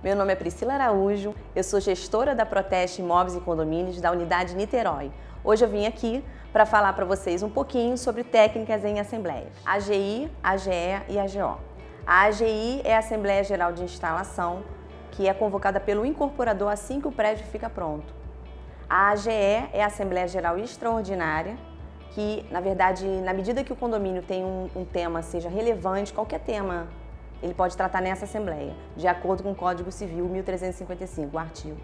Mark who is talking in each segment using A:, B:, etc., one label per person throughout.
A: Meu nome é Priscila Araújo, eu sou gestora da Proteste Imóveis e Condomínios da Unidade Niterói. Hoje eu vim aqui para falar para vocês um pouquinho sobre técnicas em assembleias. AGI, AGE e AGO. A AGI é a Assembleia Geral de Instalação, que é convocada pelo incorporador assim que o prédio fica pronto. A AGE é a Assembleia Geral Extraordinária, que, na verdade, na medida que o condomínio tem um tema seja relevante, qualquer tema ele pode tratar nessa Assembleia, de acordo com o Código Civil 1355, o artigo.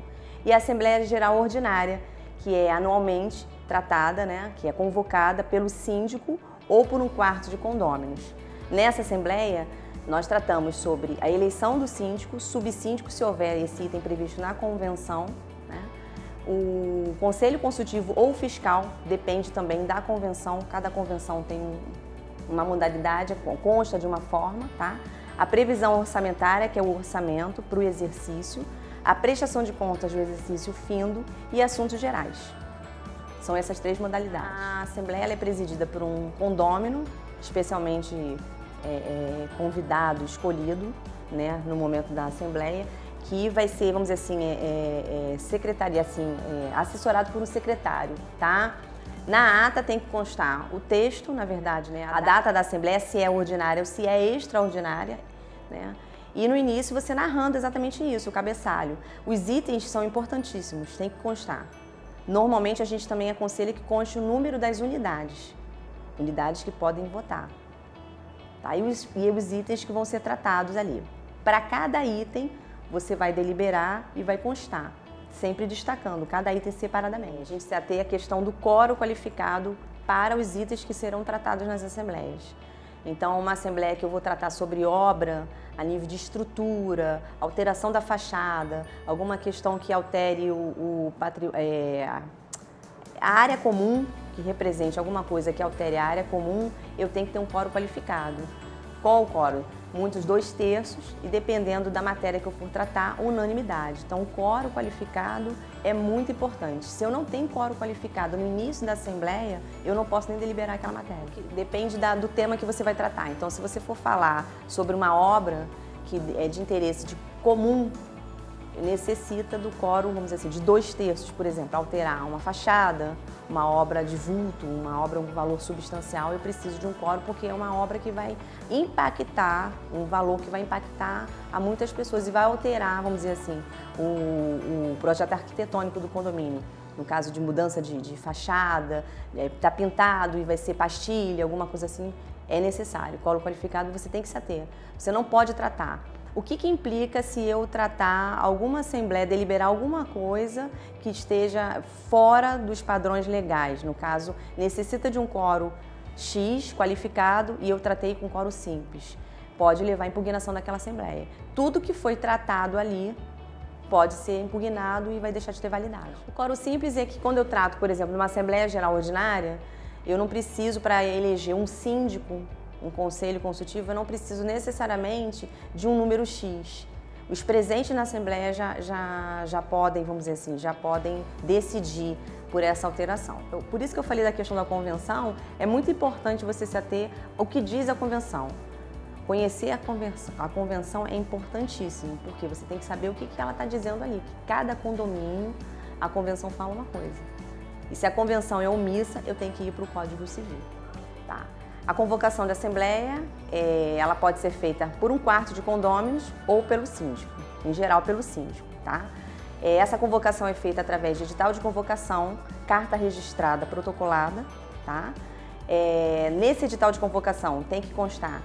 A: E a Assembleia Geral Ordinária, que é anualmente tratada, que é convocada pelo síndico ou por um quarto de condôminos. Nessa Assembleia, nós tratamos sobre a eleição do síndico, subsíndico, se houver esse item previsto na convenção, o conselho consultivo ou fiscal, depende também da convenção, cada convenção tem uma modalidade, consta de uma forma, tá? A previsão orçamentária, que é o orçamento para o exercício, a prestação de contas do exercício findo e assuntos gerais. São essas três modalidades. A Assembleia ela é presidida por um condômino, especialmente convidado, escolhido, no momento da Assembleia, que vai ser, vamos dizer assim, assessorado por um secretário, tá? Na ata tem que constar o texto, na verdade, a data da Assembleia, se é ordinária ou se é extraordinária, E no início você narrando exatamente isso, o cabeçalho. Os itens são importantíssimos, tem que constar. Normalmente a gente também aconselha que conste o número das unidades que podem votar. Tá? E os itens que vão ser tratados ali. Para cada item, você vai deliberar e vai constar, sempre destacando cada item separadamente. A gente se atém à questão do quórum qualificado para os itens que serão tratados nas assembleias. Então, uma assembleia que eu vou tratar sobre obra, a nível de estrutura, alteração da fachada, alguma questão que altere a área comum, que represente alguma coisa que altere a área comum, eu tenho que ter um quórum qualificado. Qual o quórum? Muitos 2/3 e, dependendo da matéria que eu for tratar, unanimidade. Então, o quórum qualificado é muito importante. Se eu não tenho quórum qualificado no início da Assembleia, eu não posso nem deliberar aquela matéria. Depende do tema que você vai tratar. Então, se você for falar sobre uma obra que é de interesse comum, necessita do quórum, vamos dizer assim, de 2/3, por exemplo, alterar uma fachada, uma obra de vulto, uma obra com valor substancial, eu preciso de um quórum porque é uma obra que vai impactar, um valor que vai impactar a muitas pessoas e vai alterar, vamos dizer assim, o projeto arquitetônico do condomínio. No caso de mudança de fachada, está pintado e vai ser pastilha, alguma coisa assim, é necessário. Quórum qualificado você tem que se ater. Você não pode tratar. O que implica se eu tratar alguma assembleia, deliberar alguma coisa que esteja fora dos padrões legais? No caso, necessita de um quórum X qualificado e eu tratei com quórum simples. Pode levar à impugnação daquela assembleia. Tudo que foi tratado ali pode ser impugnado e vai deixar de ter validade. O quórum simples é que quando eu trato, por exemplo, numa Assembleia Geral Ordinária, eu não preciso, para eleger um síndico, um conselho consultivo, eu não preciso necessariamente de um número X. Os presentes na Assembleia já podem, vamos dizer assim, já podem decidir por essa alteração. Por isso que eu falei da questão da convenção, é muito importante você se ater ao que diz a convenção. Conhecer a convenção é importantíssimo, porque você tem que saber o que ela está dizendo ali, que cada condomínio, a convenção fala uma coisa. E se a convenção é omissa, eu tenho que ir para o Código Civil. Tá? A convocação da Assembleia, ela pode ser feita por um quarto de condôminos ou pelo síndico, em geral pelo síndico, tá? Essa convocação é feita através de edital de convocação, carta registrada, protocolada, tá? Nesse edital de convocação tem que constar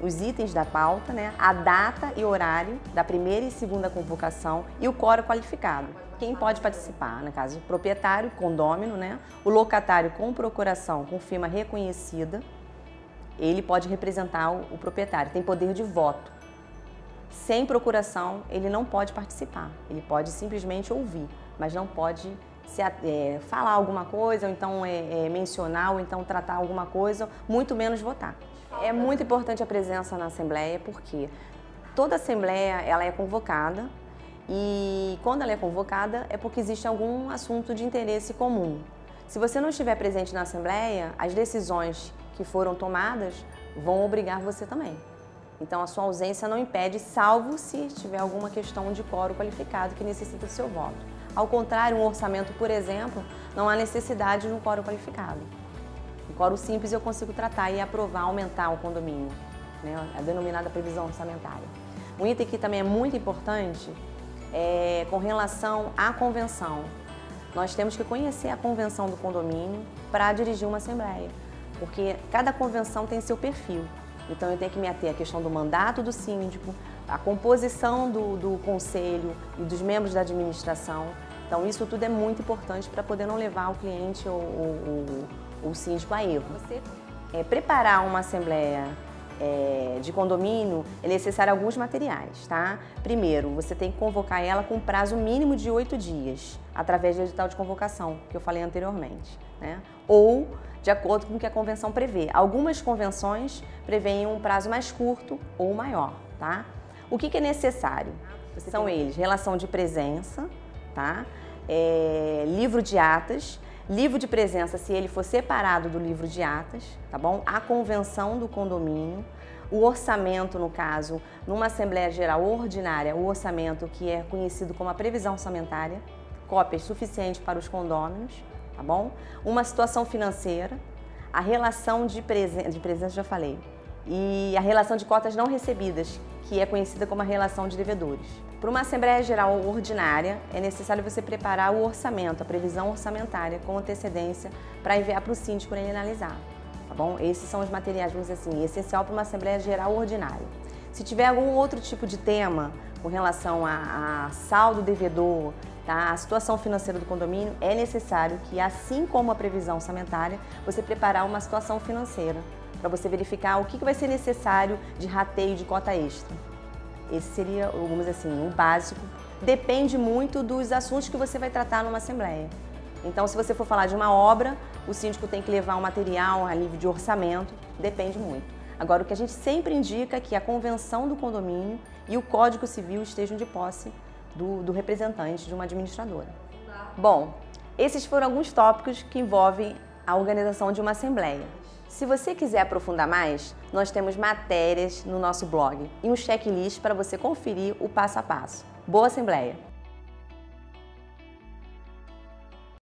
A: os itens da pauta, a data e horário da primeira e segunda convocação e o quórum qualificado. Quem pode participar? No caso, o proprietário, condômino, o locatário com procuração, com firma reconhecida, ele pode representar o proprietário, tem poder de voto. Sem procuração, ele não pode participar, ele pode simplesmente ouvir, mas não pode falar alguma coisa, ou então mencionar, ou então tratar alguma coisa, muito menos votar. É muito importante a presença na Assembleia, porque toda Assembleia ela é convocada, e quando ela é convocada é porque existe algum assunto de interesse comum. Se você não estiver presente na Assembleia, as decisões que foram tomadas vão obrigar você também. Então a sua ausência não impede, salvo se tiver alguma questão de quórum qualificado que necessita do seu voto. Ao contrário, um orçamento, por exemplo, não há necessidade de um quórum qualificado. Um quórum simples eu consigo tratar e aprovar, aumentar o condomínio, né? A denominada previsão orçamentária. Um item que também é muito importante é com relação à convenção. Nós temos que conhecer a convenção do condomínio para dirigir uma assembleia, porque cada convenção tem seu perfil. Então eu tenho que me ater à questão do mandato do síndico, a composição do conselho e dos membros da administração. Então isso tudo é muito importante para poder não levar o cliente ou o síndico a erro. Você preparar uma assembleia de condomínio é necessário alguns materiais, tá? Primeiro, você tem que convocar ela com prazo mínimo de 8 dias, através do edital de convocação, que eu falei anteriormente, né? Ou de acordo com o que a convenção prevê. Algumas convenções prevêem um prazo mais curto ou maior, tá? O que é necessário? São eles: relação de presença, tá? Livro de atas, livro de presença se ele for separado do livro de atas, tá bom? A convenção do condomínio, o orçamento, no caso, numa Assembleia Geral Ordinária, o orçamento que é conhecido como a previsão orçamentária, cópias suficientes para os condôminos, tá bom? Uma situação financeira, a relação de presença, já falei, e a relação de cotas não recebidas, que é conhecida como a relação de devedores. Para uma Assembleia Geral Ordinária, é necessário você preparar o orçamento, a previsão orçamentária, com antecedência para enviar para o síndico ele analisar, tá bom? Esses são os materiais, vamos dizer assim, essencial para uma Assembleia Geral Ordinária. Se tiver algum outro tipo de tema com relação a saldo devedor, tá? A situação financeira do condomínio, é necessário que, assim como a previsão orçamentária, você preparar uma situação financeira para você verificar o que vai ser necessário de rateio de cota extra. Esse seria, vamos dizer assim, o básico. Depende muito dos assuntos que você vai tratar numa assembleia. Então, se você for falar de uma obra, o síndico tem que levar um material a nível de orçamento, depende muito. Agora, o que a gente sempre indica é que a convenção do condomínio e o Código Civil estejam de posse do representante de uma administradora. Bom, esses foram alguns tópicos que envolvem a organização de uma assembleia. Se você quiser aprofundar mais, nós temos matérias no nosso blog e um checklist para você conferir o passo a passo. Boa assembleia!